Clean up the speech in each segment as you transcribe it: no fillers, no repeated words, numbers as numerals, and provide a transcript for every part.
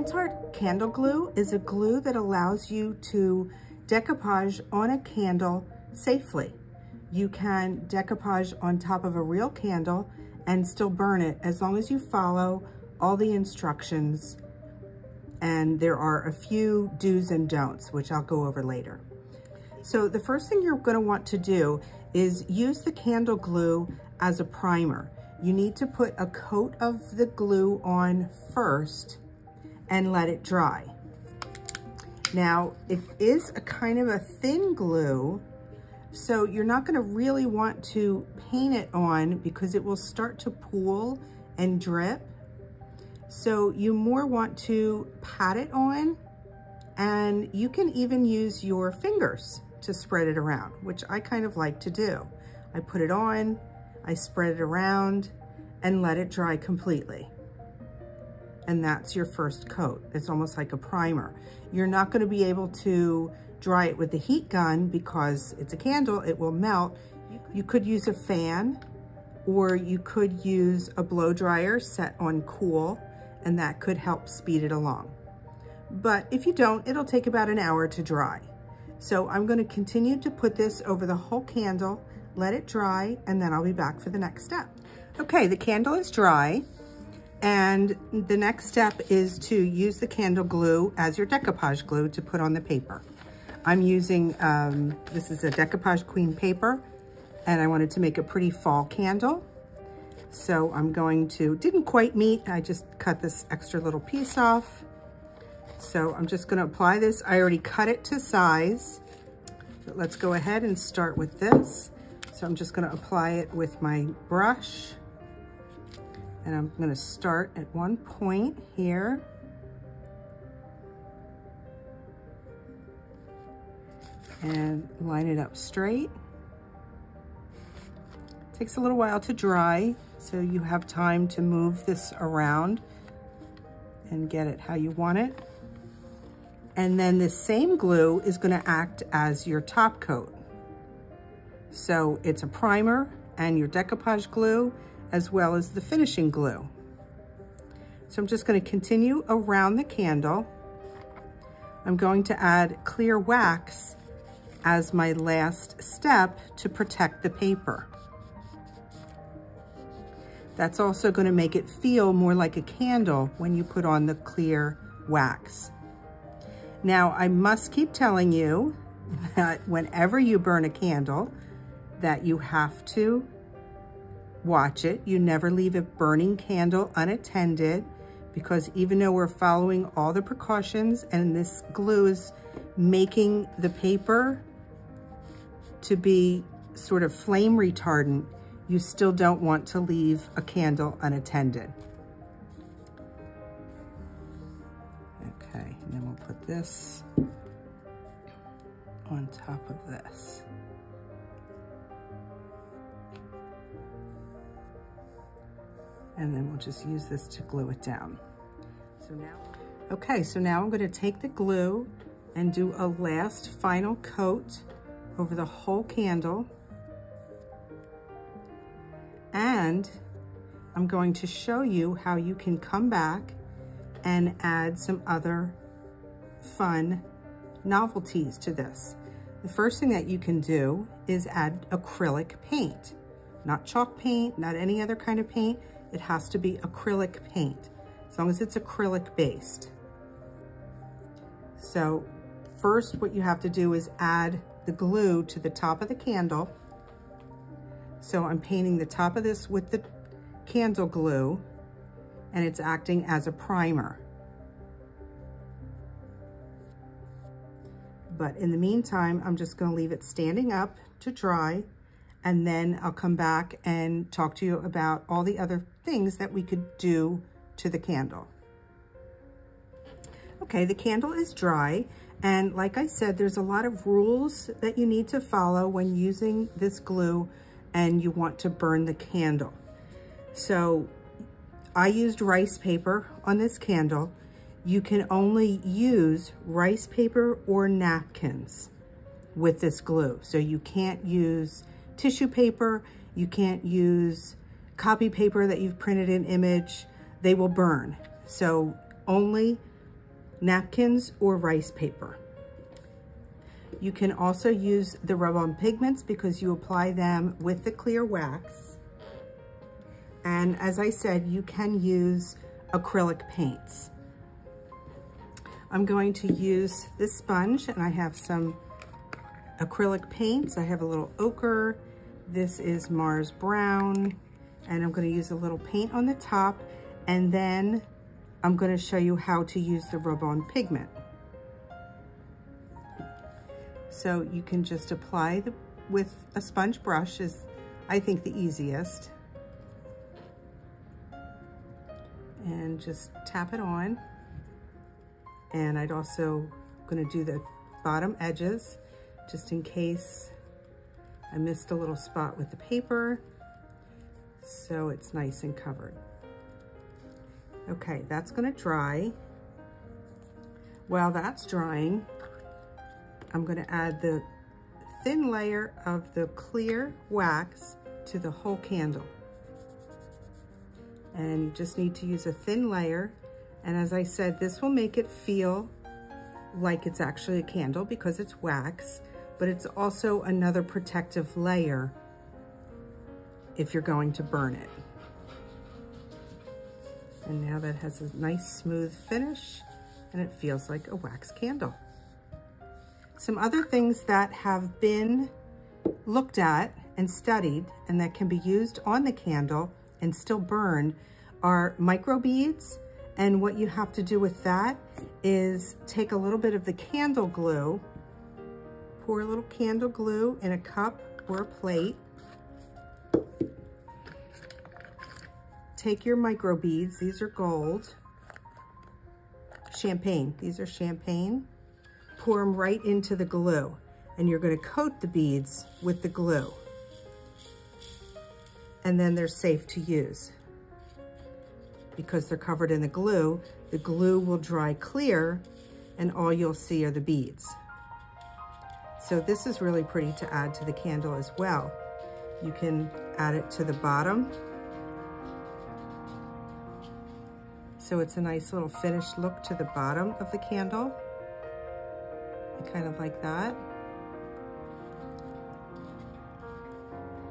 Pentart candle glue is a glue that allows you to decoupage on a candle safely. You can decoupage on top of a real candle and still burn it as long as you follow all the instructions. And there are a few do's and don'ts, which I'll go over later. So the first thing you're going to want to do is use the candle glue as a primer. You need to put a coat of the glue on first and let it dry. Now, it is a kind of a thin glue, so you're not going to really want to paint it on because it will start to pool and drip. So you more want to pat it on, and you can even use your fingers to spread it around, which I kind of like to do. I put it on, I spread it around, and let it dry completely. And that's your first coat. It's almost like a primer. You're not going to be able to dry it with the heat gun because it's a candle, it will melt. You could use a fan, or you could use a blow dryer set on cool, and that could help speed it along. But if you don't, it'll take about an hour to dry. So I'm going to continue to put this over the whole candle, let it dry, and then I'll be back for the next step. Okay, the candle is dry, and the next step is to use the candle glue as your decoupage glue to put on the paper. I'm using, this is a decoupage queen paper, and I wanted to make a pretty fall candle. So I'm going to, didn't quite meet, I just cut this extra little piece off. So I'm just going to apply this. I already cut it to size, but let's go ahead and start with this. So I'm just going to apply it with my brush, and I'm going to start at one point here. And line it up straight. It takes a little while to dry, so you have time to move this around and get it how you want it. And then the same glue is going to act as your top coat. So it's a primer and your decoupage glue, as well as the finishing glue. So I'm just going to continue around the candle. I'm going to add clear wax as my last step to protect the paper. That's also going to make it feel more like a candle when you put on the clear wax. Now, I must keep telling you that whenever you burn a candle, that you have to watch it. You never leave a burning candle unattended, because even though we're following all the precautions and this glue is making the paper to be sort of flame retardant, you still don't want to leave a candle unattended. Okay, and then we'll put this on top of this. And then we'll just use this to glue it down. So now I'm going to take the glue and do a last final coat over the whole candle. And I'm going to show you how you can come back and add some other fun novelties to this. The first thing that you can do is add acrylic paint. Not chalk paint, not any other kind of paint. It has to be acrylic paint, as long as it's acrylic based. So first, what you have to do is add the glue to the top of the candle. So I'm painting the top of this with the candle glue, and it's acting as a primer. But in the meantime, I'm just going to leave it standing up to dry, and then I'll come back and talk to you about all the other things that we could do to the candle. Okay, the candle is dry, and like I said, there's a lot of rules that you need to follow when using this glue and you want to burn the candle. So I used rice paper on this candle. You can only use rice paper or napkins with this glue. So you can't use tissue paper, you can't use copy paper that you've printed an image. They will burn. So only napkins or rice paper. You can also use the rub-on pigments because you apply them with the clear wax. And as I said, you can use acrylic paints. I'm going to use this sponge, and I have some acrylic paints. I have a little ochre. This is Mars Brown, and I'm going to use a little paint on the top, and then I'm going to show you how to use the rub-on pigment. So you can just apply with a sponge brush is, I think, the easiest. And just tap it on. And I'd also going to do the bottom edges just in case I missed a little spot with the paper, so it's nice and covered. Okay, that's going to dry. While that's drying, I'm going to add the thin layer of the clear wax to the whole candle. And you just need to use a thin layer. And as I said, this will make it feel like it's actually a candle because it's wax, but it's also another protective layer if you're going to burn it. And now that has a nice smooth finish and it feels like a wax candle. Some other things that have been looked at and studied and that can be used on the candle and still burn are micro beads. And what you have to do with that is take a little bit of the candle glue, pour a little candle glue in a cup or a plate. Take your micro beads, these are gold, champagne, these are champagne. Pour them right into the glue, and you're going to coat the beads with the glue. And then they're safe to use. Because they're covered in the glue will dry clear and all you'll see are the beads. So this is really pretty to add to the candle as well. You can add it to the bottom. So it's a nice little finished look to the bottom of the candle. Kind of like that.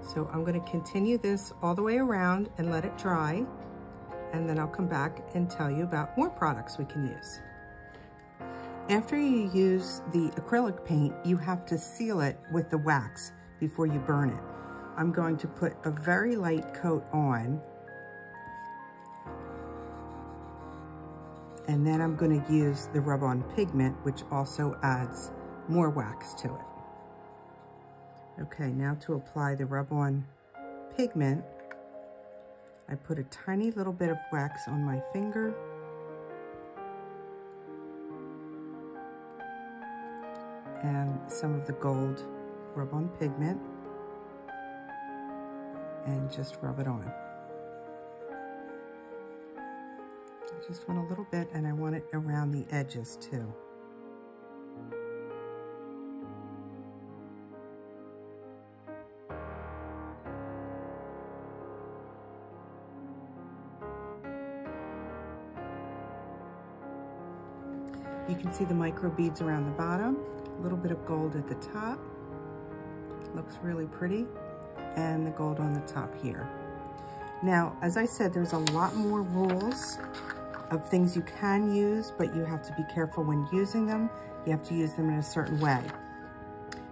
So I'm going to continue this all the way around and let it dry. And then I'll come back and tell you about more products we can use. After you use the acrylic paint, you have to seal it with the wax before you burn it. I'm going to put a very light coat on. And then I'm going to use the rub-on pigment, which also adds more wax to it. Okay, now to apply the rub-on pigment, I put a tiny little bit of wax on my finger. And some of the gold rub-on pigment. And just rub it on. I just want a little bit, and I want it around the edges too. You can see the micro beads around the bottom, a little bit of gold at the top. Looks really pretty, and the gold on the top here. Now, as I said, there's a lot more rules of things you can use, but you have to be careful when using them. You have to use them in a certain way.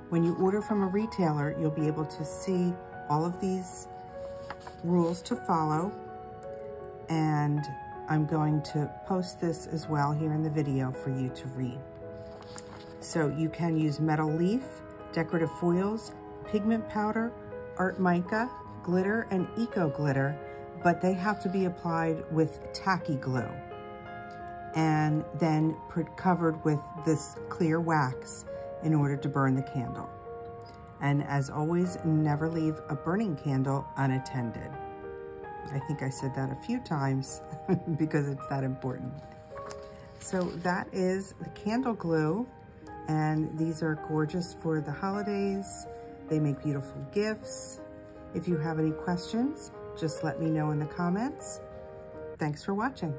When you order from a retailer, you'll be able to see all of these rules to follow, and I'm going to post this as well here in the video for you to read. So you can use metal leaf, decorative foils, pigment powder, art mica, glitter, and eco glitter, but they have to be applied with tacky glue and then covered with this clear wax in order to burn the candle. And as always, never leave a burning candle unattended. I think I said that a few times because it's that important. So that is the candle glue, and these are gorgeous for the holidays. They make beautiful gifts. If you have any questions, just let me know in the comments. Thanks for watching.